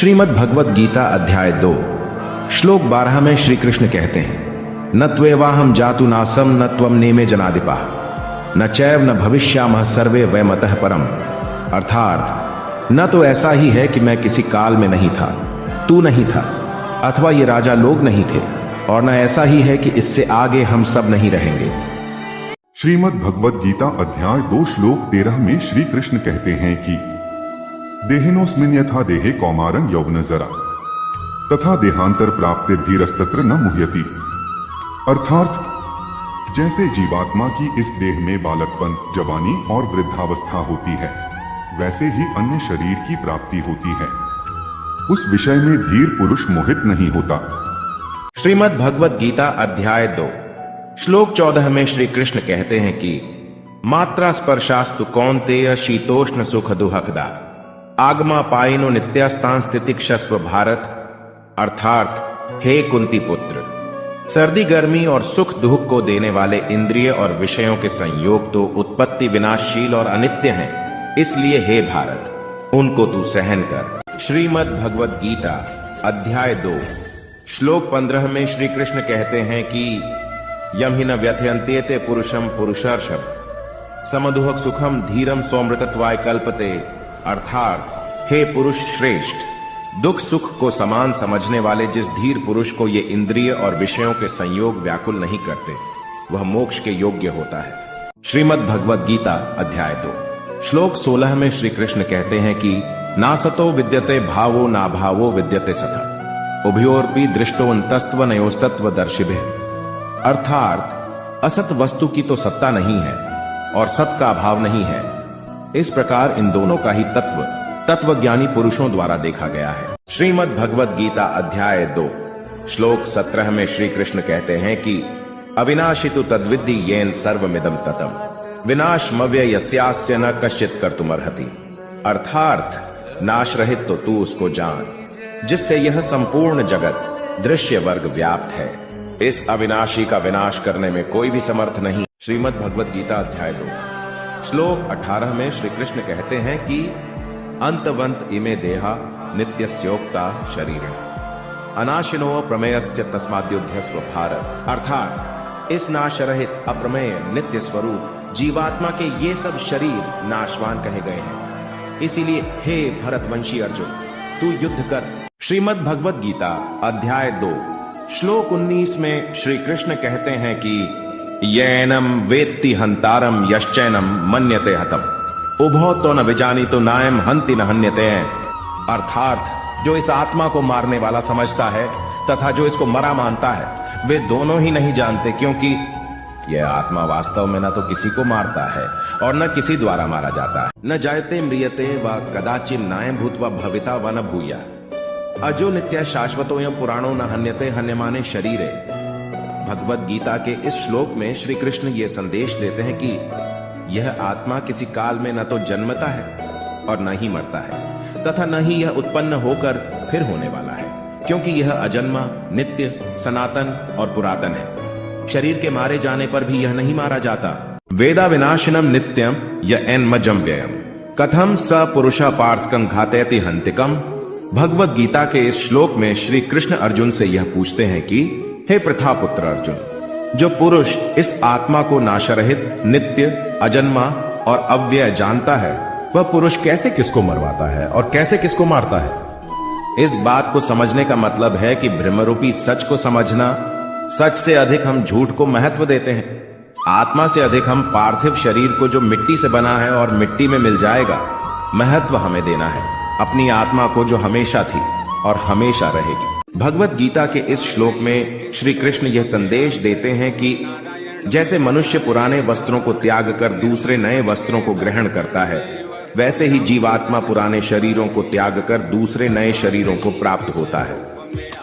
श्रीमद् भगवद गीता अध्याय 2 श्लोक 12 में श्री कृष्ण कहते हैं, न त्वेवाहम जातु नासम न त्वम नेमे जनादिपा न चैव न भविष्यामः सर्वे वयमतः परम। अर्थात न तो ऐसा ही है कि मैं किसी काल में नहीं था, तू नहीं था, अथवा ये राजा लोग नहीं थे, और न ऐसा ही है कि इससे आगे हम सब नहीं रहेंगे। श्रीमद् भगवद गीता अध्याय 2 श्लोक 13 में श्री कृष्ण कहते हैं कि देहिनोस्मिन् यथा देहे कौमारं यौवनजरा तथा देहांतर प्राप्तिर्धीरस्तत्र न मुह्यति। अर्थात जैसे जीवात्मा की इस देह में बालकपन, जवानी और वृद्धावस्था होती है, वैसे ही अन्य शरीर की प्राप्ति होती है। उस विषय में धीर पुरुष मोहित नहीं होता। श्रीमद् भगवद गीता अध्याय 2 श्लोक 14 में श्री कृष्ण कहते हैं कि मात्रा स्पर्शास्तु कौन्तेय शीतोष्ण सुख दुहकदा आगमा पाइनो नित्यास्तान स्थितिक्षस्व भारत। अर्थात हे कुंती पुत्र, सर्दी गर्मी और सुख दुख को देने वाले इंद्रिय और विषयों के संयोग तो उत्पत्ति विनाशशील और अनित्य हैं, इसलिए हे भारत उनको तू सहन कर। श्रीमद् भगवद गीता अध्याय 2 श्लोक 15 में श्री कृष्ण कहते हैं कि यम हि न व्यथयन्त्येते पुरुषम पुरुषर्षभ समदुहक सुखम धीरम सौमृतत्वाय कल्पते। अर्थात हे पुरुष श्रेष्ठ, दुख सुख को समान समझने वाले जिस धीर पुरुष को ये इंद्रिय और विषयों के संयोग व्याकुल नहीं करते, वह मोक्ष के योग्य होता है। श्रीमद् भगवद गीता अध्याय 2 श्लोक 16 में श्री कृष्ण कहते हैं कि नासतो विद्यते भावो ना भावो विद्यते सतः उभयोरपि दृष्टोन्तस्त्व नयोस्तत्व दर्शिभे। अर्थात असत वस्तु की तो सत्ता नहीं है और सत का अभाव नहीं है। इस प्रकार इन दोनों का ही तत्वज्ञानी पुरुषों द्वारा देखा गया है। श्रीमद् भगवद गीता अध्याय 2 श्लोक 17 में श्री कृष्ण कहते हैं कि अविनाशी तु तद्विद्धि येन सर्वमिदं ततम विनाशमव्यय यस्यास्य न कश्चित् कर्तुमर्हति। अर्थात नाश रहित तो तू उसको जान जिससे यह संपूर्ण जगत दृश्य वर्ग व्याप्त है। इस अविनाशी का विनाश करने में कोई भी समर्थ नहीं। श्रीमद् भगवद गीता अध्याय 2 श्लोक 18 में श्री कृष्ण कहते हैं कि अंतवंत इमे देहा नित्यस्योक्ता शरीरिण अनाशिनो प्रमेयस्य तस्माद्युध्यस्व भारत। अर्थात इस नाश रहित अप्रमेय नित्य स्वरूप जीवात्मा के ये सब शरीर नाशवान कहे गए हैं, इसीलिए हे भरतवंशी अर्जुन तू युद्ध कर। श्रीमद् भगवद गीता अध्याय 2 श्लोक 19 में श्री कृष्ण कहते हैं कि येनम वेत्ति हंतारम यश्चैनम मन्यते हतम उभो तो न विजानी तो नायम हंति न हन्यते। अर्थात जो इस आत्मा को मारने वाला समझता है तथा जो इसको मरा मानता है, वे दोनों ही नहीं जानते, क्योंकि यह आत्मा वास्तव में न तो किसी को मारता है और न किसी द्वारा मारा जाता है। न जायते म्रियते व कदाचिन नायम भूत्वा भविता व न भूया अजो नित्य शाश्वतोयम पुराणो न हन्यते हन्यमाने शरीरे। भगवद गीता के इस श्लोक में श्री कृष्ण ये संदेश देते हैं कि यह आत्मा किसी काल में न तो जन्मता है और न ही मरता है तथा न ही यह उत्पन्न होकर फिर होने वाला है, क्योंकि यह अजन्मा, नित्य, सनातन और पुरातन है। शरीर के मारे जाने पर भी यह नहीं मारा जाता। वेदा विनाशिनम नित्यम य एन्मजम व्ययम कथम स पुरुषा पार्थकम घातयति हंतिकम। भगवद गीता के इस श्लोक में श्री कृष्ण अर्जुन से यह पूछते हैं कि हे प्रथापुत्र अर्जुन, जो पुरुष इस आत्मा को नाशरहित, नित्य, अजन्मा और अव्यय जानता है, वह पुरुष कैसे किसको मरवाता है और कैसे किसको मारता है। इस बात को समझने का मतलब है कि ब्रह्मरूपी सच को समझना। सच से अधिक हम झूठ को महत्व देते हैं। आत्मा से अधिक हम पार्थिव शरीर को, जो मिट्टी से बना है और मिट्टी में मिल जाएगा, महत्व हमें देना है, अपनी आत्मा को जो हमेशा थी और हमेशा रहेगी। भगवद गीता के इस श्लोक में श्री कृष्ण यह संदेश देते हैं कि जैसे मनुष्य पुराने वस्त्रों को त्याग कर दूसरे नए वस्त्रों को ग्रहण करता है, वैसे ही जीवात्मा पुराने शरीरों को त्याग कर दूसरे नए शरीरों को प्राप्त होता है।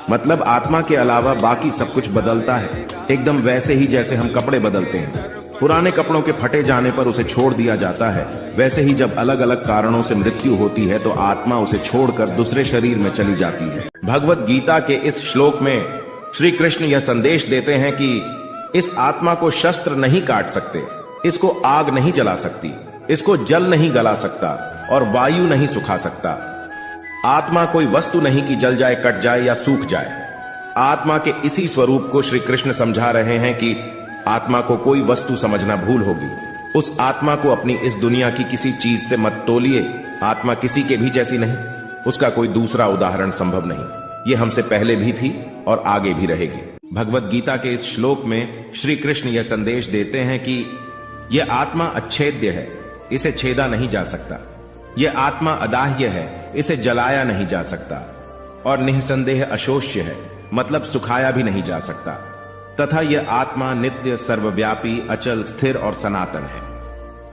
मतलब आत्मा के अलावा बाकी सब कुछ बदलता है, एकदम वैसे ही जैसे हम कपड़े बदलते हैं। पुराने कपड़ों के फटे जाने पर उसे छोड़ दिया जाता है, वैसे ही जब अलग अलग कारणों से मृत्यु होती है तो आत्मा उसे छोड़कर दूसरे शरीर में चली जाती है। भगवद गीता के इस श्लोक में श्री कृष्ण यह संदेश देते हैं कि इस आत्मा को शस्त्र नहीं काट सकते, इसको आग नहीं जला सकती, इसको जल नहीं गला सकता और वायु नहीं सुखा सकता। आत्मा कोई वस्तु नहीं कि जल जाए, कट जाए या सूख जाए। आत्मा के इसी स्वरूप को श्री कृष्ण समझा रहे हैं कि आत्मा को कोई वस्तु समझना भूल होगी। उस आत्मा को अपनी इस दुनिया की किसी चीज से मत तोलिए। आत्मा किसी के भी जैसी नहीं, उसका कोई दूसरा उदाहरण संभव नहीं। ये हमसे पहले भी थी और आगे भी रहेगी। भगवत गीता के इस श्लोक में श्री कृष्ण यह संदेश देते हैं कि यह आत्मा अच्छेद्य है, इसे छेदा नहीं जा सकता। यह आत्मा अदाह्य है, इसे जलाया नहीं जा सकता। और निःसंदेह अशोष्य है, मतलब सुखाया भी नहीं जा सकता। तथा यह आत्मा नित्य, सर्वव्यापी, अचल, स्थिर और सनातन है।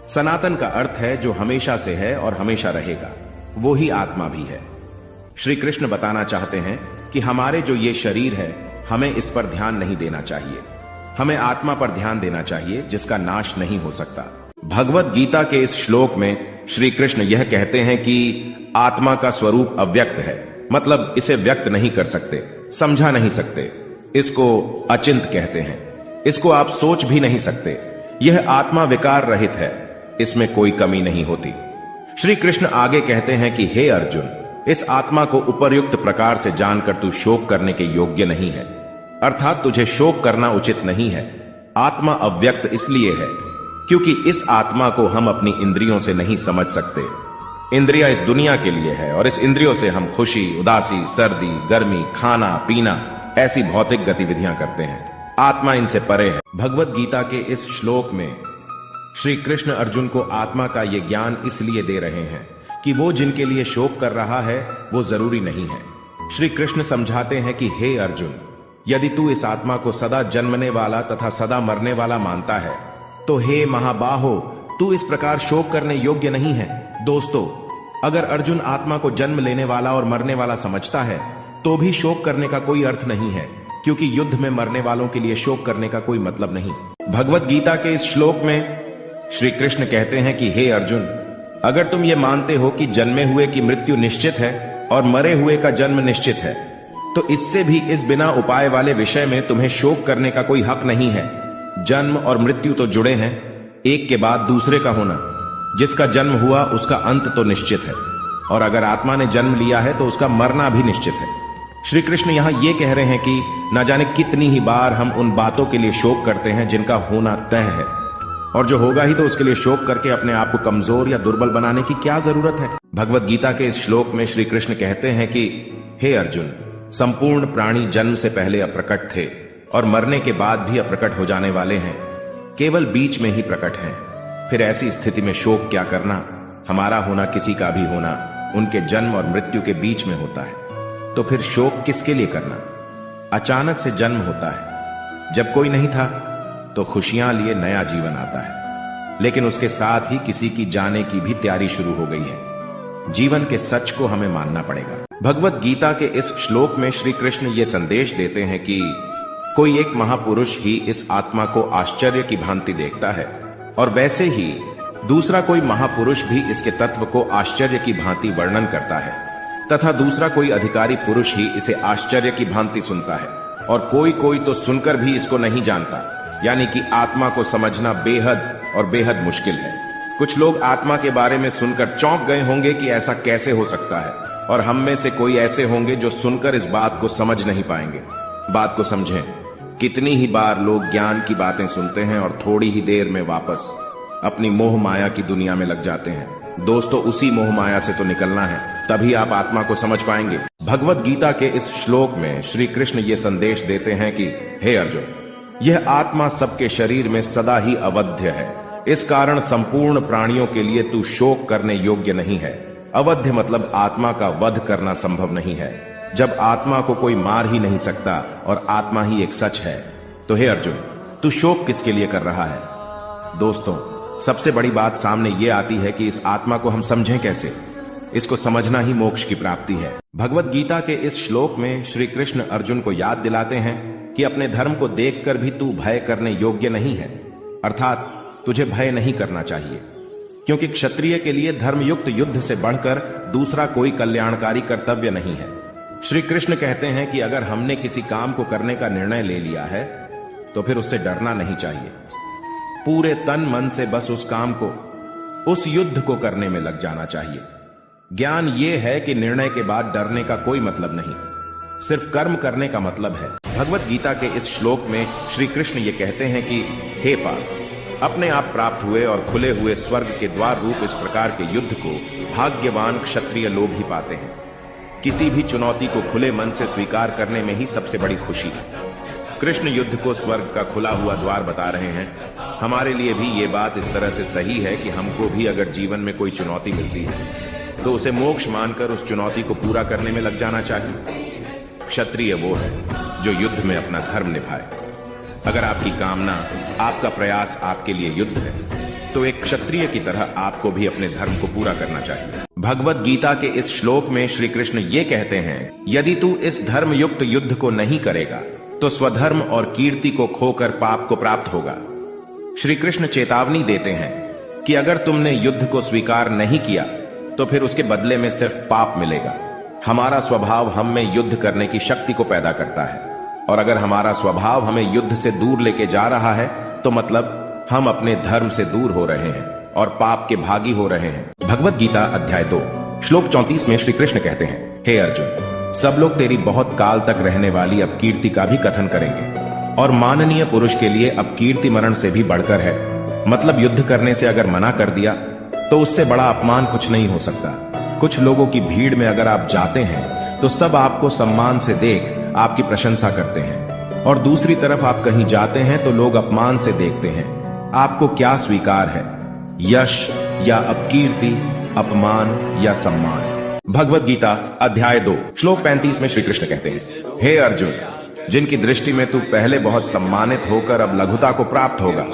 सनातन का अर्थ है जो हमेशा से है और हमेशा रहेगा, वो ही आत्मा भी है। श्री कृष्ण बताना चाहते हैं कि हमारे जो ये शरीर है, हमें इस पर ध्यान नहीं देना चाहिए। हमें आत्मा पर ध्यान देना चाहिए जिसका नाश नहीं हो सकता। भगवत गीता के इस श्लोक में श्री कृष्ण यह कहते हैं कि आत्मा का स्वरूप अव्यक्त है, मतलब इसे व्यक्त नहीं कर सकते, समझा नहीं सकते। इसको अचिंत कहते हैं। इसको आप सोच भी नहीं सकते। यह आत्मा विकार रहित है, इसमें कोई कमी नहीं होती। श्री कृष्ण आगे कहते हैं कि हे अर्जुन, इस आत्मा को उपर्युक्त प्रकार से जानकर तू शोक करने के योग्य नहीं है, अर्थात तुझे शोक करना उचित नहीं है। आत्मा अव्यक्त इसलिए है क्योंकि इस आत्मा को हम अपनी इंद्रियों से नहीं समझ सकते। इंद्रिया इस दुनिया के लिए है और इस इंद्रियों से हम खुशी, उदासी, सर्दी, गर्मी, खाना पीना ऐसी भौतिक गतिविधियां करते हैं। आत्मा इनसे परे है। भगवत गीता के इस श्लोक में श्री कृष्ण अर्जुन को आत्मा का ये ज्ञान इसलिए दे रहे हैं कि वो जिनके लिए शोक कर रहा है वो जरूरी नहीं है। श्री कृष्ण समझाते हैं कि हे अर्जुन, यदि तू इस आत्मा को सदा जन्मने वाला तथा सदा मरने वाला मानता है तो हे महाबाहो, तू इस प्रकार शोक करने योग्य नहीं है। दोस्तों, अगर अर्जुन आत्मा को जन्म लेने वाला और मरने वाला समझता है तो भी शोक करने का कोई अर्थ नहीं है, क्योंकि युद्ध में मरने वालों के लिए शोक करने का कोई मतलब नहीं। भगवत गीता के इस श्लोक में श्री कृष्ण कहते हैं कि हे अर्जुन, अगर तुम ये मानते हो कि जन्मे हुए की मृत्यु निश्चित है और मरे हुए का जन्म निश्चित है, तो इससे भी इस बिना उपाय वाले विषय में तुम्हें शोक करने का कोई हक नहीं है। जन्म और मृत्यु तो जुड़े हैं, एक के बाद दूसरे का होना। जिसका जन्म हुआ उसका अंत तो निश्चित है, और अगर आत्मा ने जन्म लिया है तो उसका मरना भी निश्चित है। श्री कृष्ण यहां ये कह रहे हैं कि न जाने कितनी ही बार हम उन बातों के लिए शोक करते हैं जिनका होना तय है, और जो होगा ही तो उसके लिए शोक करके अपने आप को कमजोर या दुर्बल बनाने की क्या जरूरत है। भगवत गीता के इस श्लोक में श्री कृष्ण कहते हैं कि हे अर्जुन, संपूर्ण प्राणी जन्म से पहले अप्रकट थे और मरने के बाद भी अप्रकट हो जाने वाले हैं, केवल बीच में ही प्रकट हैं। फिर ऐसी स्थिति में शोक क्या करना? हमारा होना, किसी का भी होना, उनके जन्म और मृत्यु के बीच में होता है, तो फिर शोक किसके लिए करना? अचानक से जन्म होता है, जब कोई नहीं था तो खुशियां लिए नया जीवन आता है, लेकिन उसके साथ ही किसी की जाने की भी तैयारी शुरू हो गई है। जीवन के सच को हमें मानना पड़ेगा। भगवत गीता के इस श्लोक में श्री कृष्ण ये संदेश देते हैं कि कोई एक महापुरुष ही इस आत्मा को आश्चर्य की भांति देखता है, और वैसे ही दूसरा कोई महापुरुष भी इसके तत्व को आश्चर्य की भांति वर्णन करता है, तथा दूसरा कोई अधिकारी पुरुष ही इसे आश्चर्य की भांति सुनता है, और कोई कोई तो सुनकर भी इसको नहीं जानता। यानी कि आत्मा को समझना बेहद और बेहद मुश्किल है। कुछ लोग आत्मा के बारे में सुनकर चौंक गए होंगे कि ऐसा कैसे हो सकता है, और हम में से कोई ऐसे होंगे जो सुनकर इस बात को समझ नहीं पाएंगे। बात को समझें, कितनी ही बार लोग ज्ञान की बातें सुनते हैं और थोड़ी ही देर में वापस अपनी मोह माया की दुनिया में लग जाते हैं। दोस्तों, उसी मोह माया से तो निकलना है, तभी आप आत्मा को समझ पाएंगे। भगवत गीता के इस श्लोक में श्री कृष्ण ये संदेश देते हैं कि हे अर्जुन, यह आत्मा सबके शरीर में सदा ही अवध्य है। इस कारण संपूर्ण प्राणियों के लिए तू शोक करने योग्य नहीं है। अवध्य मतलब आत्मा का वध करना संभव नहीं है। जब आत्मा को कोई मार ही नहीं सकता और आत्मा ही एक सच है, तो हे अर्जुन, तू शोक किसके लिए कर रहा है? दोस्तों, सबसे बड़ी बात सामने ये आती है कि इस आत्मा को हम समझें कैसे। इसको समझना ही मोक्ष की प्राप्ति है। भगवत गीता के इस श्लोक में श्री कृष्ण अर्जुन को याद दिलाते हैं कि अपने धर्म को देखकर भी तू भय करने योग्य नहीं है, अर्थात तुझे भय नहीं करना चाहिए, क्योंकि क्षत्रिय के लिए धर्मयुक्त युद्ध से बढ़कर दूसरा कोई कल्याणकारी कर्तव्य नहीं है। श्री कृष्ण कहते हैं कि अगर हमने किसी काम को करने का निर्णय ले लिया है तो फिर उससे डरना नहीं चाहिए। पूरे तन मन से बस उस काम को, उस युद्ध को करने में लग जाना चाहिए। ज्ञान ये है कि निर्णय के बाद डरने का कोई मतलब नहीं, सिर्फ कर्म करने का मतलब है। भगवत गीता के इस श्लोक में श्री कृष्ण ये कहते हैं कि हे पार्थ, अपने आप प्राप्त हुए और खुले हुए स्वर्ग के द्वार रूप इस प्रकार के युद्ध को भाग्यवान क्षत्रिय लोग ही पाते हैं। किसी भी चुनौती को खुले मन से स्वीकार करने में ही सबसे बड़ी खुशी है। कृष्ण युद्ध को स्वर्ग का खुला हुआ द्वार बता रहे हैं। हमारे लिए भी ये बात इस तरह से सही है कि हमको भी अगर जीवन में कोई चुनौती मिलती है तो उसे मोक्ष मानकर उस चुनौती को पूरा करने में लग जाना चाहिए। क्षत्रिय वो है जो युद्ध में अपना धर्म निभाए। अगर आपकी कामना, आपका प्रयास आपके लिए युद्ध है तो एक क्षत्रिय की तरह आपको भी अपने धर्म को पूरा करना चाहिए। भगवत गीता के इस श्लोक में श्री कृष्ण ये कहते हैं, यदि तू इस धर्म युक्त युद्ध को नहीं करेगा तो स्वधर्म और कीर्ति को खोकर पाप को प्राप्त होगा। श्री कृष्ण चेतावनी देते हैं कि अगर तुमने युद्ध को स्वीकार नहीं किया तो फिर उसके बदले में सिर्फ पाप मिलेगा। हमारा स्वभाव हम में युद्ध करने की शक्ति को पैदा करता है, और अगर हमारा स्वभाव हमें युद्ध से दूर लेके जा रहा है तो मतलब हम अपने धर्म से दूर हो रहे हैं और पाप के भागी हो रहे हैं। भगवत गीता अध्याय 2 श्लोक 34 में श्री कृष्ण कहते हैं, हे अर्जुन, सब लोग तेरी बहुत काल तक रहने वाली अपकीर्ति का भी कथन करेंगे, और माननीय पुरुष के लिए अपकीर्ति मरण से भी बढ़कर है। मतलब युद्ध करने से अगर मना कर दिया तो उससे बड़ा अपमान कुछ नहीं हो सकता। कुछ लोगों की भीड़ में अगर आप जाते हैं तो सब आपको सम्मान से देख आपकी प्रशंसा करते हैं, और दूसरी तरफ आप कहीं जाते हैं तो लोग अपमान से देखते हैं। आपको क्या स्वीकार है, यश या अपकीर्ति, अपमान या सम्मान? भगवत गीता अध्याय 2 श्लोक 35 में श्री कृष्ण कहते हैं, हे अर्जुन, जिनकी दृष्टि में तू पहले बहुत सम्मानित होकर अब लघुता को प्राप्त होगा,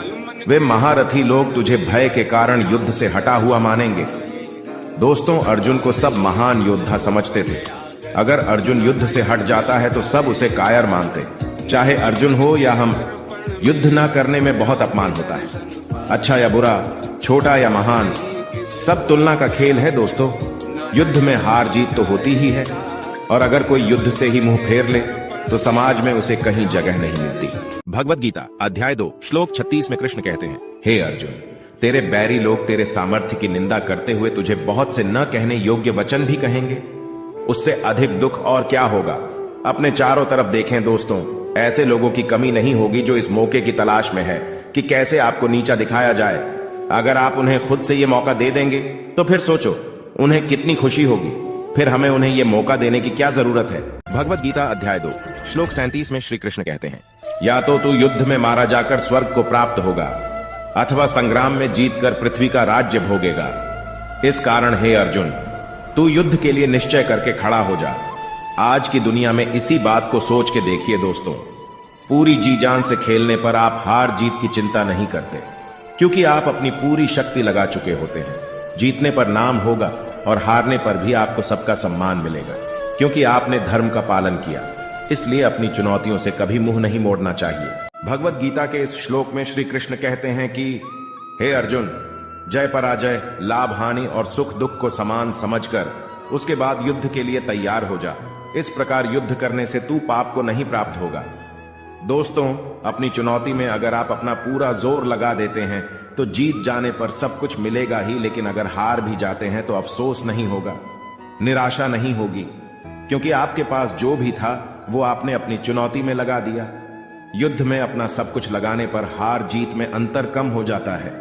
वे महारथी लोग तुझे भय के कारण युद्ध से हटा हुआ मानेंगे। दोस्तों, अर्जुन को सब महान योद्धा समझते थे। अगर अर्जुन युद्ध से हट जाता है तो सब उसे कायर मानते। चाहे अर्जुन हो या हम, युद्ध ना करने में बहुत अपमान होता है। अच्छा या बुरा, छोटा या महान, सब तुलना का खेल है दोस्तों। युद्ध में हार जीत तो होती ही है, और अगर कोई युद्ध से ही मुंह फेर ले तो समाज में उसे कहीं जगह नहीं मिलती। भगवत गीता अध्याय 2 श्लोक 36 में कृष्ण कहते हैं, हे अर्जुन, तेरे बैरी लोग तेरे सामर्थ्य की निंदा करते हुए तुझे बहुत से न कहने योग्य वचन भी कहेंगे। उससे अधिक दुख और क्या होगा? अपने चारों तरफ देखें दोस्तों, ऐसे लोगों की कमी नहीं होगी जो इस मौके की तलाश में है कि कैसे आपको नीचा दिखाया जाए। अगर आप उन्हें खुद से ये मौका दे देंगे तो फिर सोचो उन्हें कितनी खुशी होगी। फिर हमें उन्हें ये मौका देने की क्या जरूरत है? भगवत गीता अध्याय 2 श्लोक 37 में श्री कृष्ण कहते हैं, या तो तू युद्ध में मारा जाकर स्वर्ग को प्राप्त होगा, अथवा संग्राम में जीतकर पृथ्वी का राज्य भोगेगा। इस कारण हे अर्जुन, तू युद्ध के लिए निश्चय करके खड़ा हो जा। आज की दुनिया में इसी बात को सोच के देखिए दोस्तों, पूरी जी जान से खेलने पर आप हार जीत की चिंता नहीं करते, क्योंकि आप अपनी पूरी शक्ति लगा चुके होते हैं। जीतने पर नाम होगा और हारने पर भी आपको सबका सम्मान मिलेगा, क्योंकि आपने धर्म का पालन किया। इसलिए अपनी चुनौतियों से कभी मुंह नहीं मोड़ना चाहिए। भगवत गीता के इस श्लोक में श्री कृष्ण कहते हैं कि हे अर्जुन, जय पराजय, लाभ हानि और सुख दुख को समान समझकर उसके बाद युद्ध के लिए तैयार हो जा। इस प्रकार युद्ध करने से तू पाप को नहीं प्राप्त होगा। दोस्तों, अपनी चुनौती में अगर आप अपना पूरा जोर लगा देते हैं तो जीत जाने पर सब कुछ मिलेगा ही, लेकिन अगर हार भी जाते हैं तो अफसोस नहीं होगा, निराशा नहीं होगी, क्योंकि आपके पास जो भी था वो आपने अपनी चुनौती में लगा दिया। युद्ध में अपना सब कुछ लगाने पर हार जीत में अंतर कम हो जाता है,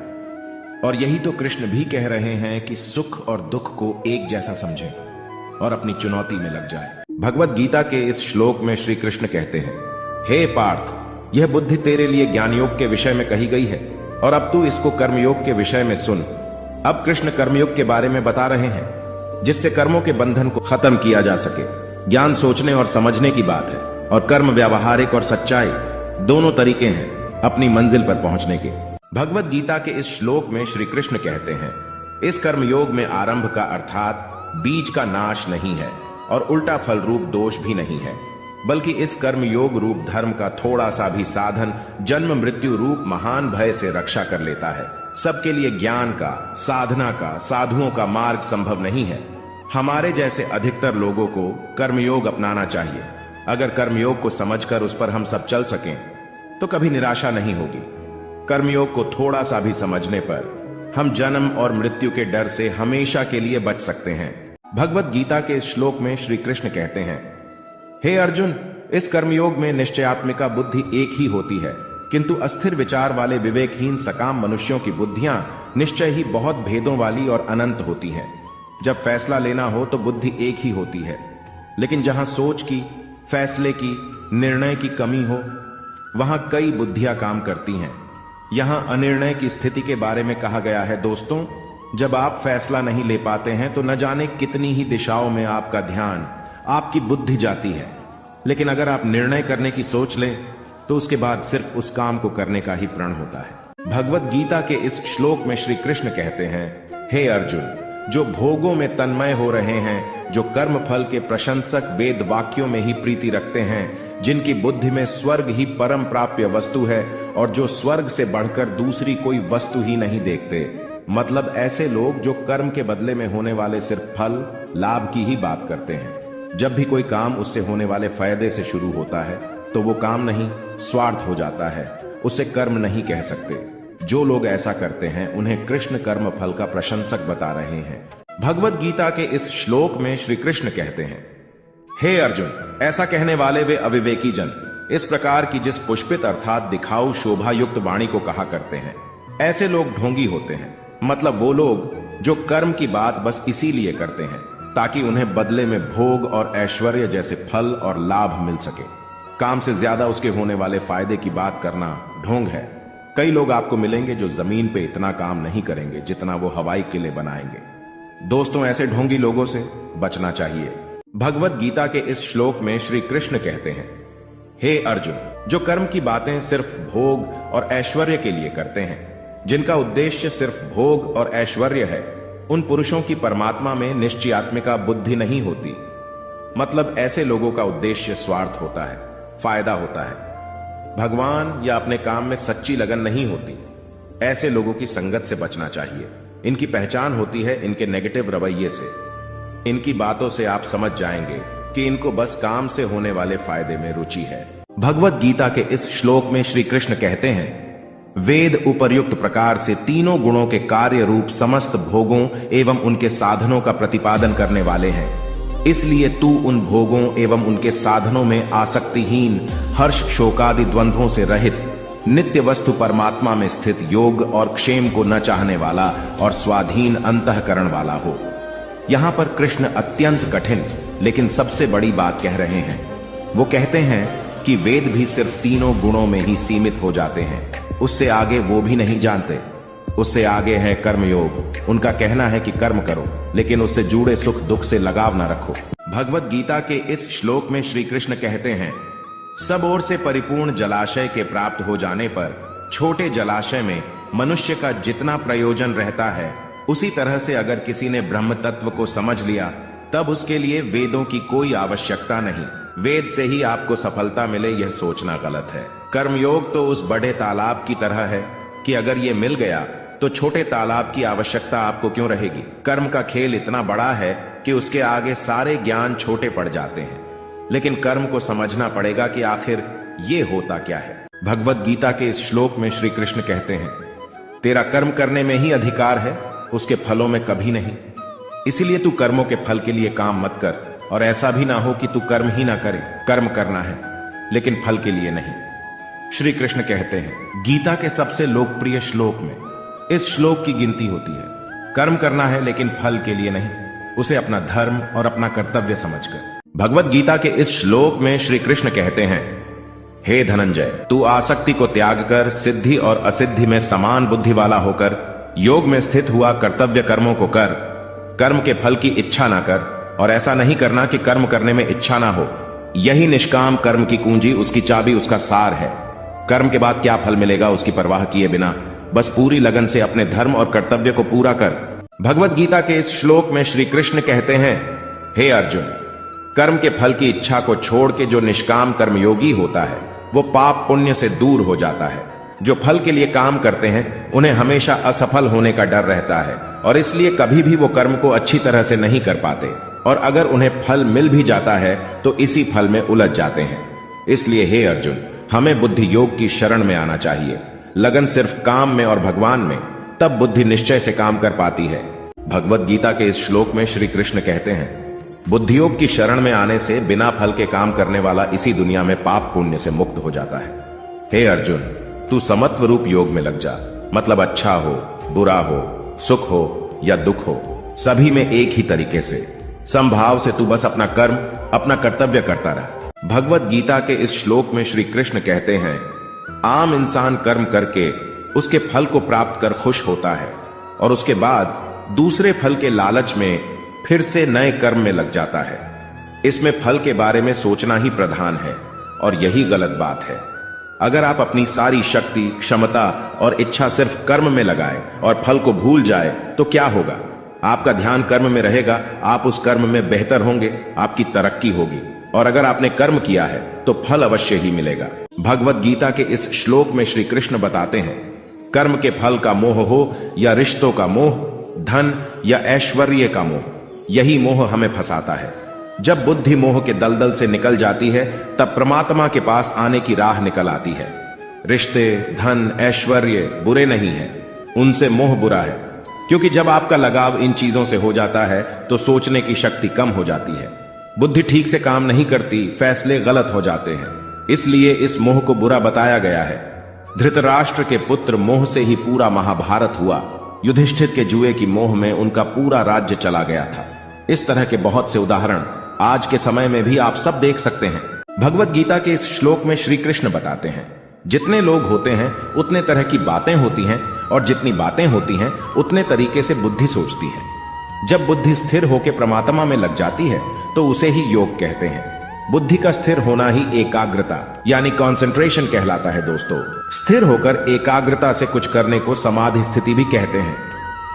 और यही तो कृष्ण भी कह रहे हैं कि सुख और दुख को एक जैसा समझें और अपनी चुनौती में लग जाए। भगवत गीता के इस श्लोक में श्री कृष्ण कहते हैं, हे पार्थ, यह बुद्धि तेरे लिए ज्ञान योग के विषय में कही गई है, और अब तू इसको कर्मयोग के विषय में सुन। अब कृष्ण कर्मयोग के बारे में बता रहे हैं, जिससे कर्मों के बंधन को खत्म किया जा सके। ज्ञान सोचने और समझने की बात है, और कर्म व्यावहारिक और सच्चाई दोनों तरीके हैं अपनी मंजिल पर पहुंचने के। भगवत गीता के इस श्लोक में श्री कृष्ण कहते हैं, इस कर्मयोग में आरंभ का अर्थात बीज का नाश नहीं है, और उल्टा फल रूप दोष भी नहीं है, बल्कि इस कर्मयोग रूप धर्म का थोड़ा सा भी साधन जन्म मृत्यु रूप महान भय से रक्षा कर लेता है। सबके लिए ज्ञान का, साधना का, साधुओं का मार्ग संभव नहीं है। हमारे जैसे अधिकतर लोगों को कर्मयोग अपनाना चाहिए। अगर कर्मयोग को समझकर उस पर हम सब चल सकें तो कभी निराशा नहीं होगी। कर्मयोग को थोड़ा सा भी समझने पर हम जन्म और मृत्यु के डर से हमेशा के लिए बच सकते हैं। भगवत गीता के इस श्लोक में श्री कृष्ण कहते हैं, हे अर्जुन, इस कर्मयोग में निश्चयात्मिका बुद्धि एक ही होती है, किंतु अस्थिर विचार वाले विवेकहीन सकाम मनुष्यों की बुद्धियां निश्चय ही बहुत भेदों वाली और अनंत होती हैं। जब फैसला लेना हो तो बुद्धि एक ही होती है, लेकिन जहां सोच की, फैसले की, निर्णय की कमी हो, वहां कई बुद्धियां काम करती हैं। यहां अनिर्णय की स्थिति के बारे में कहा गया है, दोस्तों, जब आप फैसला नहीं ले पाते हैं तो न जाने कितनी ही दिशाओं में आपका ध्यान, आपकी बुद्धि जाती है। लेकिन अगर आप निर्णय करने की सोच लें तो उसके बाद सिर्फ उस काम को करने का ही प्रण होता है। भगवत गीता के इस श्लोक में श्री कृष्ण कहते हैं, हे अर्जुन, जो भोगों में तन्मय हो रहे हैं, जो कर्म फल के प्रशंसक वेद वाक्यों में ही प्रीति रखते हैं, जिनकी बुद्धि में स्वर्ग ही परम प्राप्य वस्तु है और जो स्वर्ग से बढ़कर दूसरी कोई वस्तु ही नहीं देखते, मतलब ऐसे लोग जो कर्म के बदले में होने वाले सिर्फ फल, लाभ की ही बात करते हैं। जब भी कोई काम उससे होने वाले फायदे से शुरू होता है तो वो काम नहीं, स्वार्थ हो जाता है, उसे कर्म नहीं कह सकते। जो लोग ऐसा करते हैं उन्हें कृष्ण कर्म फल का प्रशंसक बता रहे हैं। भगवत गीता के इस श्लोक में श्री कृष्ण कहते हैं, हे अर्जुन, ऐसा कहने वाले वे अविवेकी जन इस प्रकार की जिस पुष्पित अर्थात दिखाऊ शोभा युक्त वाणी को कहा करते हैं, ऐसे लोग ढोंगी होते हैं। मतलब वो लोग जो कर्म की बात बस इसीलिए करते हैं ताकि उन्हें बदले में भोग और ऐश्वर्य जैसे फल और लाभ मिल सके। काम से ज्यादा उसके होने वाले फायदे की बात करना ढोंग है। कई लोग आपको मिलेंगे जो जमीन पे इतना काम नहीं करेंगे जितना वो हवाई किले बनाएंगे। दोस्तों, ऐसे ढोंगी लोगों से बचना चाहिए। भगवत गीता के इस श्लोक में श्री कृष्ण कहते हैं, हे अर्जुन, जो कर्म की बातें सिर्फ भोग और ऐश्वर्य के लिए करते हैं, जिनका उद्देश्य सिर्फ भोग और ऐश्वर्य है, उन पुरुषों की परमात्मा में निश्चयात्मिका बुद्धि नहीं होती। मतलब ऐसे लोगों का उद्देश्य स्वार्थ होता है, फायदा होता है, भगवान या अपने काम में सच्ची लगन नहीं होती। ऐसे लोगों की संगत से बचना चाहिए। इनकी पहचान होती है इनके नेगेटिव रवैये से। इनकी बातों से आप समझ जाएंगे कि इनको बस काम से होने वाले फायदे में रुचि है। भगवत गीता के इस श्लोक में श्री कृष्ण कहते हैं, वेद उपर्युक्त प्रकार से तीनों गुणों के कार्य रूप समस्त भोगों एवं उनके साधनों का प्रतिपादन करने वाले हैं। इसलिए तू उन भोगों एवं उनके साधनों में आसक्तिहीन, हर्ष शोकादि द्वंद्वों से रहित, नित्य वस्तु परमात्मा में स्थित योग और क्षेम को न चाहने वाला और स्वाधीन अंतःकरण वाला हो। यहां पर कृष्ण अत्यंत कठिन लेकिन सबसे बड़ी बात कह रहे हैं। वो कहते हैं कि वेद भी सिर्फ तीनों गुणों में ही सीमित हो जाते हैं, उससे आगे वो भी नहीं जानते। उससे आगे है कर्मयोग। उनका कहना है कि कर्म करो, लेकिन उससे जुड़े सुख दुख से लगाव न रखो। भगवत गीता के इस श्लोक में श्री कृष्ण कहते हैं, सब ओर से परिपूर्ण जलाशय के प्राप्त हो जाने पर छोटे जलाशय में मनुष्य का जितना प्रयोजन रहता है, उसी तरह से अगर किसी ने ब्रह्म तत्व को समझ लिया तब उसके लिए वेदों की कोई आवश्यकता नहीं। वेद से ही आपको सफलता मिले, यह सोचना गलत है। कर्मयोग तो उस बड़े तालाब की तरह है कि अगर ये मिल गया तो छोटे तालाब की आवश्यकता आपको क्यों रहेगी। कर्म का खेल इतना बड़ा है कि उसके आगे सारे ज्ञान छोटे पड़ जाते हैं। लेकिन कर्म को समझना पड़ेगा कि आखिर ये होता क्या है। भगवत गीता के इस श्लोक में श्री कृष्ण कहते हैं, तेरा कर्म करने में ही अधिकार है, उसके फलों में कभी नहीं। इसीलिए तू कर्मों के फल के लिए काम मत कर, और ऐसा भी ना हो कि तू कर्म ही ना करे। कर्म करना है लेकिन फल के लिए नहीं। श्री कृष्ण कहते हैं, गीता के सबसे लोकप्रिय श्लोक में इस श्लोक की गिनती होती है। कर्म करना है लेकिन फल के लिए नहीं, उसे अपना धर्म और अपना कर्तव्य समझकर। भगवत गीता के इस श्लोक में श्री कृष्ण कहते हैं, हे धनंजय, तू आसक्ति को त्याग कर सिद्धि और असिद्धि में समान बुद्धि वाला होकर योग में स्थित हुआ कर्तव्य कर्मों को कर। कर्म के फल की इच्छा ना कर, और ऐसा नहीं करना कि कर्म करने में इच्छा ना हो। यही निष्काम कर्म की कुंजी, उसकी चाबी, उसका सार है। कर्म के बाद क्या फल मिलेगा उसकी परवाह किए बिना बस पूरी लगन से अपने धर्म और कर्तव्य को पूरा कर। भगवत गीता के इस श्लोक में श्री कृष्ण कहते हैं, हे अर्जुन, कर्म के फल की इच्छा को छोड़ के जो निष्काम कर्मयोगी होता है वो पाप पुण्य से दूर हो जाता है। जो फल के लिए काम करते हैं उन्हें हमेशा असफल होने का डर रहता है और इसलिए कभी भी वो कर्म को अच्छी तरह से नहीं कर पाते, और अगर उन्हें फल मिल भी जाता है तो इसी फल में उलझ जाते हैं। इसलिए हे अर्जुन, हमें बुद्धि योग की शरण में आना चाहिए। लगन सिर्फ काम में और भगवान में, तब बुद्धि निश्चय से काम कर पाती है। भगवत गीता के इस श्लोक में श्री कृष्ण कहते हैं, बुद्धियोग की शरण में आने से बिना फल के काम करने वाला इसी दुनिया में पाप पुण्य से मुक्त हो जाता है। हे अर्जुन, तू समत्व रूप योग में लग जा। मतलब अच्छा हो, बुरा हो, सुख हो या दुख हो, सभी में एक ही तरीके से समभाव से तू बस अपना कर्म, अपना कर्तव्य करता रह। भगवत गीता के इस श्लोक में श्री कृष्ण कहते हैं, आम इंसान कर्म करके उसके फल को प्राप्त कर खुश होता है और उसके बाद दूसरे फल के लालच में फिर से नए कर्म में लग जाता है। इसमें फल के बारे में सोचना ही प्रधान है और यही गलत बात है। अगर आप अपनी सारी शक्ति, क्षमता और इच्छा सिर्फ कर्म में लगाएं और फल को भूल जाए तो क्या होगा? आपका ध्यान कर्म में रहेगा, आप उस कर्म में बेहतर होंगे, आपकी तरक्की होगी। और अगर आपने कर्म किया है तो फल अवश्य ही मिलेगा। भगवत गीता के इस श्लोक में श्री कृष्ण बताते हैं, कर्म के फल का मोह हो या रिश्तों का मोह, धन या ऐश्वर्य का मोह, यही मोह हमें फंसाता है। जब बुद्धि मोह के दलदल से निकल जाती है तब परमात्मा के पास आने की राह निकल आती है। रिश्ते, धन, ऐश्वर्य बुरे नहीं हैं, उनसे मोह बुरा है। क्योंकि जब आपका लगाव इन चीजों से हो जाता है तो सोचने की शक्ति कम हो जाती है, बुद्धि ठीक से काम नहीं करती, फैसले गलत हो जाते हैं। इसलिए इस मोह को बुरा बताया गया है। धृतराष्ट्र के पुत्र मोह से ही पूरा महाभारत हुआ। युधिष्ठिर के जुए की मोह में उनका पूरा राज्य चला गया था। इस तरह के बहुत से उदाहरण आज के समय में भी आप सब देख सकते हैं। भगवत गीता के इस श्लोक में श्री कृष्ण बताते हैं, जितने लोग होते हैं उतने तरह की बातें होती हैं और जितनी बातें होती हैं उतने तरीके से बुद्धि सोचती है। जब बुद्धि स्थिर होकर परमात्मा में लग जाती है तो उसे ही योग कहते हैं। बुद्धि का स्थिर होना ही एकाग्रता यानी कंसंट्रेशन कहलाता है। दोस्तों, स्थिर होकर एकाग्रता से कुछ करने को समाधि स्थिति भी कहते हैं।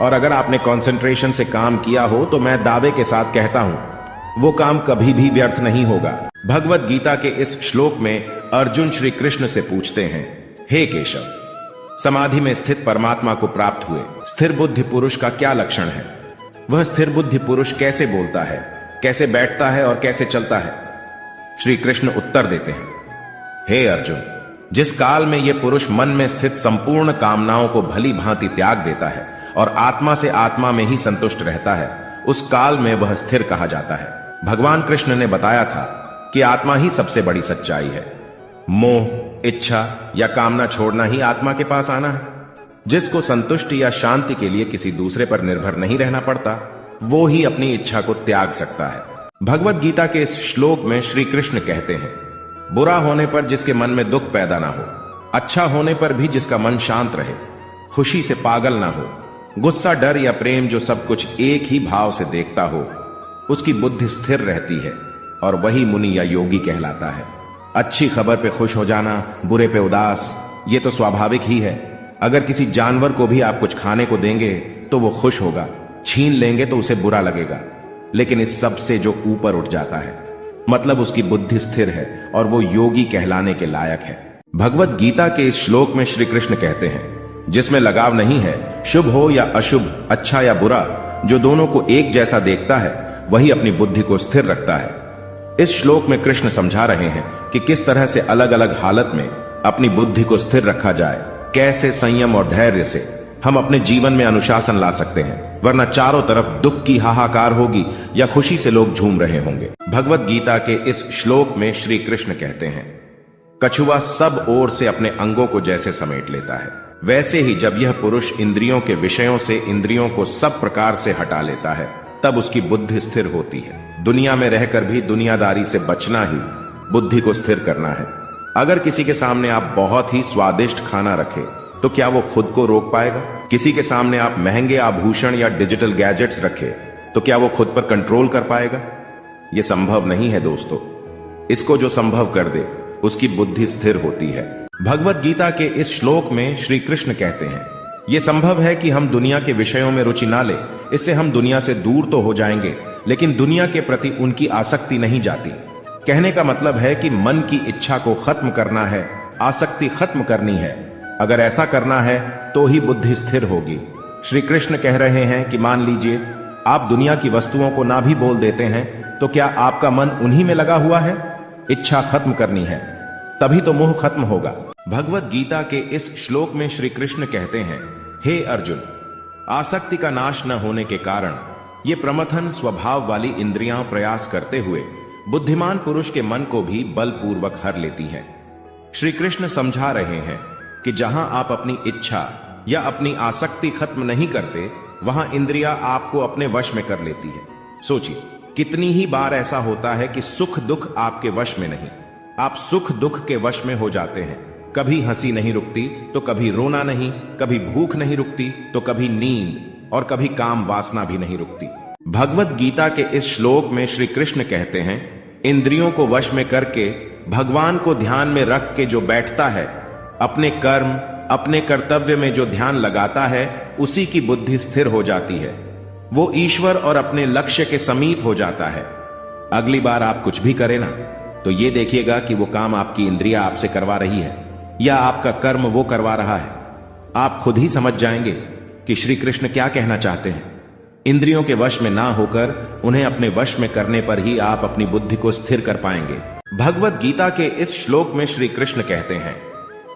और अगर आपने कंसंट्रेशन से काम किया हो तो मैं दावे के साथ कहता हूं, वो काम कभी भी व्यर्थ नहीं होगा। भगवत गीता के इस श्लोक में अर्जुन श्री कृष्ण से पूछते हैं, हे केशव, समाधि में स्थित परमात्मा को प्राप्त हुए स्थिर बुद्धि पुरुष का क्या लक्षण है? वह स्थिर बुद्धि पुरुष कैसे बोलता है, कैसे बैठता है और कैसे चलता है? श्री कृष्ण उत्तर देते हैं, हे अर्जुन, जिस काल में यह पुरुष मन में स्थित संपूर्ण कामनाओं को भली भांति त्याग देता है और आत्मा से आत्मा में ही संतुष्ट रहता है, उस काल में वह स्थिर कहा जाता है। भगवान कृष्ण ने बताया था कि आत्मा ही सबसे बड़ी सच्चाई है। मोह, इच्छा या कामना छोड़ना ही आत्मा के पास आना है। जिसको संतुष्टि या शांति के लिए किसी दूसरे पर निर्भर नहीं रहना पड़ता, वो ही अपनी इच्छा को त्याग सकता है। भगवत गीता के इस श्लोक में श्री कृष्ण कहते हैं, बुरा होने पर जिसके मन में दुख पैदा ना हो, अच्छा होने पर भी जिसका मन शांत रहे, खुशी से पागल ना हो, गुस्सा, डर या प्रेम जो सब कुछ एक ही भाव से देखता हो, उसकी बुद्धि स्थिर रहती है और वही मुनि या योगी कहलाता है। अच्छी खबर पे खुश हो जाना, बुरे पे उदास, ये तो स्वाभाविक ही है। अगर किसी जानवर को भी आप कुछ खाने को देंगे तो वो खुश होगा, छीन लेंगे तो उसे बुरा लगेगा। लेकिन इस सब से जो ऊपर उठ जाता है, मतलब उसकी बुद्धि स्थिर है और वो योगी कहलाने के लायक है। भगवत गीता के इस श्लोक में श्री कृष्ण कहते हैं, जिसमें लगाव नहीं है, शुभ हो या अशुभ, अच्छा या बुरा, जो दोनों को एक जैसा देखता है, वही अपनी बुद्धि को स्थिर रखता है। इस श्लोक में कृष्ण समझा रहे हैं कि किस तरह से अलग अलग हालत में अपनी बुद्धि को स्थिर रखा जाए, कैसे संयम और धैर्य से हम अपने जीवन में अनुशासन ला सकते हैं, वरना चारों तरफ दुख की हाहाकार होगी या खुशी से लोग झूम रहे होंगे। भगवत गीता के इस श्लोक में श्री कृष्ण कहते हैं, कछुआ सब ओर से अपने अंगों को जैसे समेट लेता है, वैसे ही जब यह पुरुष इंद्रियों के विषयों से इंद्रियों को सब प्रकार से हटा लेता है, तब उसकी बुद्धि स्थिर होती है। दुनिया में रहकर भी दुनियादारी से बचना ही बुद्धि को स्थिर करना है। अगर किसी के सामने आप बहुत ही स्वादिष्ट खाना रखें तो क्या वो खुद को रोक पाएगा? किसी के सामने आप महंगे आभूषण या डिजिटल गैजेट्स रखें तो क्या वो खुद पर कंट्रोल कर पाएगा? यह संभव नहीं है दोस्तों। इसको जो संभव कर दे उसकी बुद्धि स्थिर होती है। भगवत गीता के इस श्लोक में श्री कृष्ण कहते हैं, यह संभव है कि हम दुनिया के विषयों में रुचि ना ले, इससे हम दुनिया से दूर तो हो जाएंगे, लेकिन दुनिया के प्रति उनकी आसक्ति नहीं जाती। कहने का मतलब है कि मन की इच्छा को खत्म करना है, आसक्ति खत्म करनी है। अगर ऐसा करना है तो ही बुद्धि स्थिर होगी। श्री कृष्ण कह रहे हैं कि मान लीजिए आप दुनिया की वस्तुओं को ना भी बोल देते हैं तो क्या आपका मन उन्हीं में लगा हुआ है? इच्छा खत्म करनी है, तभी तो मोह खत्म होगा। भगवत गीता के इस श्लोक में श्री कृष्ण कहते हैं, हे अर्जुन, आसक्ति का नाश न होने के कारण ये प्रमथन स्वभाव वाली इंद्रियां प्रयास करते हुए बुद्धिमान पुरुष के मन को भी बलपूर्वक हर लेती हैं। श्री कृष्ण समझा रहे हैं कि जहां आप अपनी इच्छा या अपनी आसक्ति खत्म नहीं करते, वहां इंद्रियां आपको अपने वश में कर लेती है। सोचिए, कितनी ही बार ऐसा होता है कि सुख दुख आपके वश में नहीं, आप सुख दुख के वश में हो जाते हैं। कभी हंसी नहीं रुकती तो कभी रोना नहीं, कभी भूख नहीं रुकती तो कभी नींद, और कभी काम वासना भी नहीं रुकती। भगवत गीता के इस श्लोक में श्री कृष्ण कहते हैं, इंद्रियों को वश में करके भगवान को ध्यान में रख के जो बैठता है, अपने कर्म अपने कर्तव्य में जो ध्यान लगाता है, उसी की बुद्धि स्थिर हो जाती है। वो ईश्वर और अपने लक्ष्य के समीप हो जाता है। अगली बार आप कुछ भी करें ना, तो ये देखिएगा कि वो काम आपकी इंद्रियां आपसे करवा रही है या आपका कर्म वो करवा रहा है। आप खुद ही समझ जाएंगे कि श्री कृष्ण क्या कहना चाहते हैं। इंद्रियों के वश में ना होकर उन्हें अपने वश में करने पर ही आप अपनी बुद्धि को स्थिर कर पाएंगे। भगवत गीता के इस श्लोक में श्री कृष्ण कहते हैं,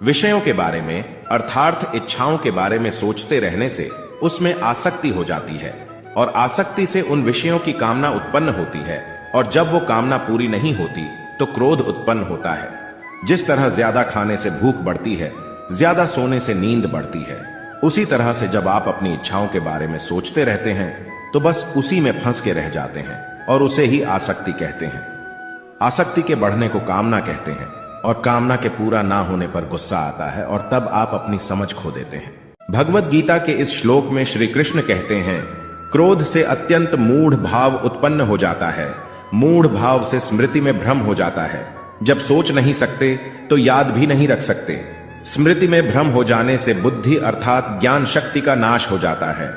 विषयों के बारे में अर्थार्थ इच्छाओं के बारे में सोचते रहने से उसमें आसक्ति हो जाती है, और आसक्ति से उन विषयों की कामना उत्पन्न होती है, और जब वो कामना पूरी नहीं होती तो क्रोध उत्पन्न होता है। जिस तरह ज्यादा खाने से भूख बढ़ती है, ज्यादा सोने से नींद बढ़ती है, उसी तरह से जब आप अपनी इच्छाओं के बारे में सोचते रहते हैं तो बस उसी में फंस के रह जाते हैं, और उसे ही आसक्ति कहते हैं। आसक्ति के बढ़ने को कामना कहते हैं, और कामना के पूरा ना होने पर गुस्सा आता है, और तब आप अपनी समझ खो देते हैं। भगवत गीता के इस श्लोक में श्री कृष्ण कहते हैं, क्रोध से अत्यंत मूढ़ भाव उत्पन्न हो जाता है। मूढ़ भाव से स्मृति में भ्रम हो जाता है। जब सोच नहीं सकते तो याद भी नहीं रख सकते। स्मृति में भ्रम हो जाने से बुद्धि अर्थात ज्ञान शक्ति का नाश हो जाता है।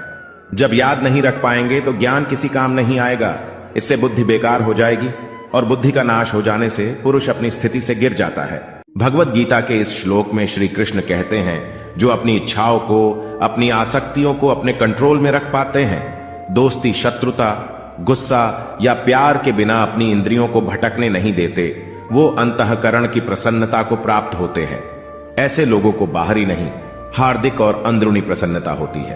जब याद नहीं रख पाएंगे तो ज्ञान किसी काम नहीं आएगा। इससे बुद्धि बेकार हो जाएगी, और बुद्धि का नाश हो जाने से पुरुष अपनी स्थिति से गिर जाता है। भगवत गीता के इस श्लोक में श्री कृष्ण कहते हैं, जो अपनी इच्छाओं को, अपनी आसक्तियों को अपने कंट्रोल में रख पाते हैं, दोस्ती, शत्रुता, गुस्सा या प्यार के बिना अपनी इंद्रियों को भटकने नहीं देते, वो अंतःकरण की प्रसन्नता को प्राप्त होते हैं। ऐसे लोगों को बाहरी नहीं, हार्दिक और अंदरूनी प्रसन्नता होती है।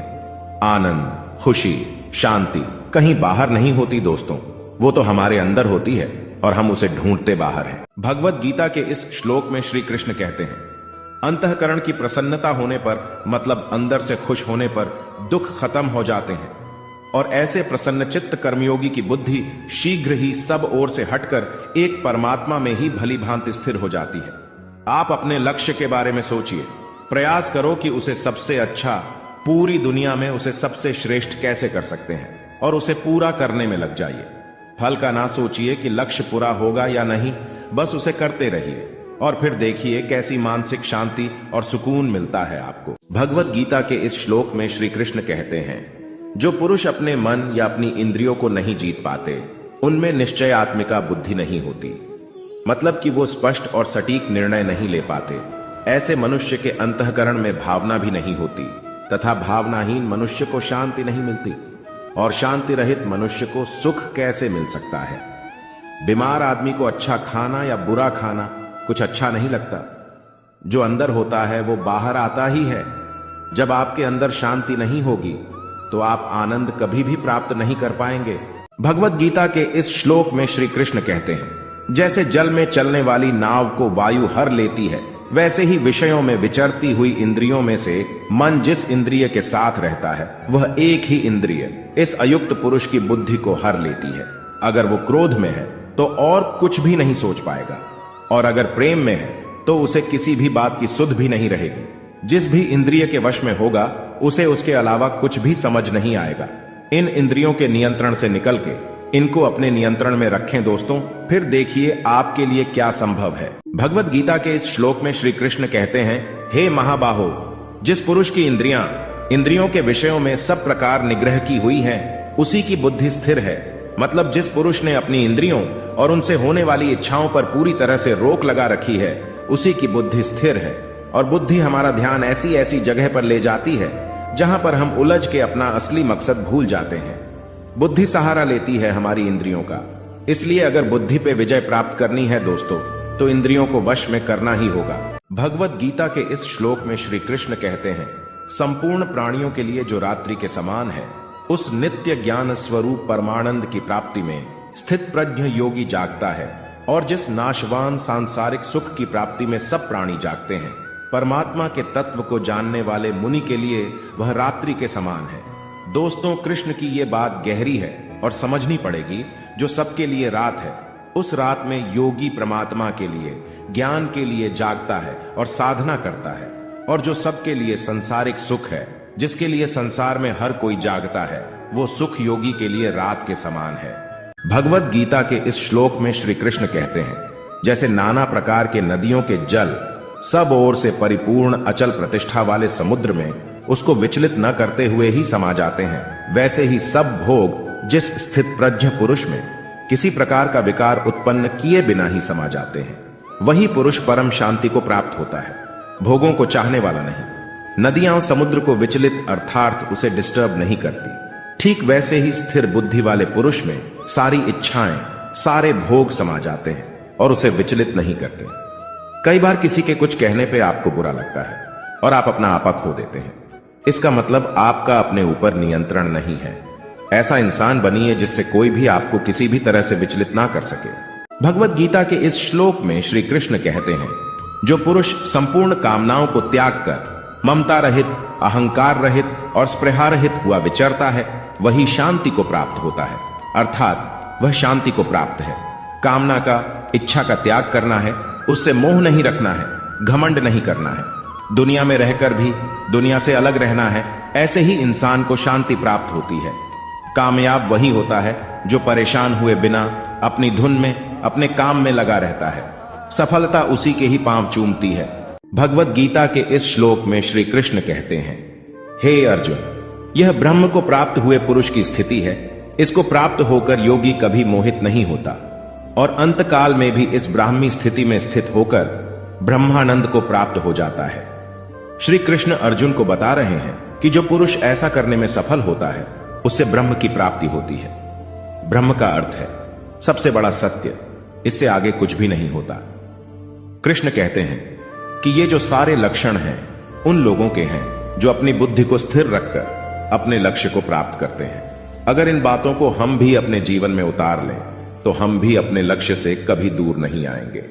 आनंद, खुशी, शांति कहीं बाहर नहीं होती दोस्तों, वो तो हमारे अंदर होती है, और हम उसे ढूंढते बाहर हैं। भगवत गीता के इस श्लोक में श्री कृष्ण कहते हैं, अंतःकरण की प्रसन्नता होने पर, मतलब अंदर से खुश होने पर, दुख खत्म हो जाते हैं, और ऐसे प्रसन्न चित्त कर्मयोगी की बुद्धि शीघ्र ही सब ओर से हटकर एक परमात्मा में ही भली भांति स्थिर हो जाती है। आप अपने लक्ष्य के बारे में सोचिए, प्रयास करो कि उसे सबसे अच्छा, पूरी दुनिया में उसे सबसे श्रेष्ठ कैसे कर सकते हैं, और उसे पूरा करने में लग जाइए। फल का ना सोचिए कि लक्ष्य पूरा होगा या नहीं, बस उसे करते रहिए, और फिर देखिए कैसी मानसिक शांति और सुकून मिलता है आपको। भगवत गीता के इस श्लोक में श्री कृष्ण कहते हैं, जो पुरुष अपने मन या अपनी इंद्रियों को नहीं जीत पाते, उनमें निश्चयात्मिका बुद्धि नहीं होती, मतलब कि वो स्पष्ट और सटीक निर्णय नहीं ले पाते। ऐसे मनुष्य के अंतःकरण में भावना भी नहीं होती, तथा भावनाहीन मनुष्य को शांति नहीं मिलती, और शांति रहित मनुष्य को सुख कैसे मिल सकता है। बीमार आदमी को अच्छा खाना या बुरा खाना कुछ अच्छा नहीं लगता। जो अंदर होता है वो बाहर आता ही है। जब आपके अंदर शांति नहीं होगी तो आप आनंद कभी भी प्राप्त नहीं कर पाएंगे। भगवत गीता के इस श्लोक में श्री कृष्ण कहते हैं, जैसे जल में चलने वाली नाव को वायु हर लेती है, वैसे ही विषयों में विचरती हुई इंद्रियों में से मन जिस इंद्रिय के साथ रहता है, वह एक ही इंद्रिय इस अयुक्त पुरुष की बुद्धि को हर लेती है। अगर वो क्रोध में है तो और कुछ भी नहीं सोच पाएगा, और अगर प्रेम में है तो उसे किसी भी बात की सुध भी नहीं रहेगी। जिस भी इंद्रिय के वश में होगा उसे उसके अलावा कुछ भी समझ नहीं आएगा। इन इंद्रियों के नियंत्रण से निकल के इनको अपने नियंत्रण में रखें दोस्तों, फिर देखिए आपके लिए क्या संभव है। भगवत गीता के इस श्लोक में श्री कृष्ण कहते हैं, हे महाबाहो, जिस पुरुष की इंद्रियों के विषयों में सब प्रकार निग्रह की हुई है, उसी की बुद्धि स्थिर है। मतलब जिस पुरुष ने अपनी इंद्रियों और उनसे होने वाली इच्छाओं पर पूरी तरह से रोक लगा रखी है, उसी की बुद्धि स्थिर है। और बुद्धि हमारा ध्यान ऐसी ऐसी जगह पर ले जाती है जहां पर हम उलझ के अपना असली मकसद भूल जाते हैं। बुद्धि सहारा लेती है हमारी इंद्रियों का। इसलिए अगर बुद्धि पे विजय प्राप्त करनी है दोस्तों, तो इंद्रियों को वश में करना ही होगा। भगवत गीता के इस श्लोक में श्री कृष्ण कहते हैं, संपूर्ण प्राणियों के लिए जो रात्रि के समान है, उस नित्य ज्ञान स्वरूप परमानंद की प्राप्ति में स्थित प्रज्ञ योगी जागता है। और जिस नाशवान सांसारिक सुख की प्राप्ति में सब प्राणी जागते हैं, परमात्मा के तत्व को जानने वाले मुनि के लिए वह रात्रि के समान है। दोस्तों, कृष्ण की ये बात गहरी है और समझनी पड़ेगी। जो सबके लिए रात है, उस रात में योगी परमात्मा के लिए, ज्ञान के लिए जागता है और साधना करता है। और जो सबके लिए संसारिक सुख है, जिसके लिए संसार में हर कोई जागता है, वो सुख योगी के लिए रात के समान है। भगवत गीता के इस श्लोक में श्री कृष्ण कहते हैं, जैसे नाना प्रकार के नदियों के जल सब ओर से परिपूर्ण अचल प्रतिष्ठा वाले समुद्र में उसको विचलित न करते हुए ही समा जाते हैं, वैसे ही सब भोग जिस स्थित प्रज्ञ पुरुष में किसी प्रकार का विकार उत्पन्न किए बिना ही समा जाते हैं, वही पुरुष परम शांति को प्राप्त होता है, भोगों को चाहने वाला नहीं। नदियां समुद्र को विचलित अर्थात उसे डिस्टर्ब नहीं करती। ठीक वैसे ही स्थिर बुद्धि वाले पुरुष में सारी इच्छाएं, सारे भोग समा जाते हैं और उसे विचलित नहीं करते। कई बार किसी के कुछ कहने पे आपको बुरा लगता है और आप अपना आपा खो देते हैं। इसका मतलब आपका अपने ऊपर नियंत्रण नहीं है। ऐसा इंसान बनिए जिससे कोई भी आपको किसी भी तरह से विचलित ना कर सके। भगवत गीता के इस श्लोक में श्री कृष्ण कहते हैं, जो पुरुष संपूर्ण कामनाओं को त्याग कर ममता रहित, अहंकार रहित और स्पृहा रहित हुआ विचरता है, वही शांति को प्राप्त होता है। अर्थात वह शांति को प्राप्त है। कामना का, इच्छा का त्याग करना है, उससे मोह नहीं रखना है, घमंड नहीं करना है, दुनिया में रहकर भी दुनिया से अलग रहना है। ऐसे ही इंसान को शांति प्राप्त होती है। कामयाब वही होता है जो परेशान हुए बिना अपनी धुन में, अपने काम में लगा रहता है। सफलता उसी के ही पांव चूमती है। भगवत गीता के इस श्लोक में श्री कृष्ण कहते हैं, हे अर्जुन, यह ब्रह्म को प्राप्त हुए पुरुष की स्थिति है। इसको प्राप्त होकर योगी कभी मोहित नहीं होता और अंतकाल में भी इस ब्राह्मी स्थिति में स्थित होकर ब्रह्मानंद को प्राप्त हो जाता है। श्री कृष्ण अर्जुन को बता रहे हैं कि जो पुरुष ऐसा करने में सफल होता है, उससे ब्रह्म की प्राप्ति होती है। ब्रह्म का अर्थ है सबसे बड़ा सत्य, इससे आगे कुछ भी नहीं होता। कृष्ण कहते हैं कि ये जो सारे लक्षण हैं, उन लोगों के हैं जो अपनी बुद्धि को स्थिर रखकर अपने लक्ष्य को प्राप्त करते हैं। अगर इन बातों को हम भी अपने जीवन में उतार लें, तो हम भी अपने लक्ष्य से कभी दूर नहीं आएंगे।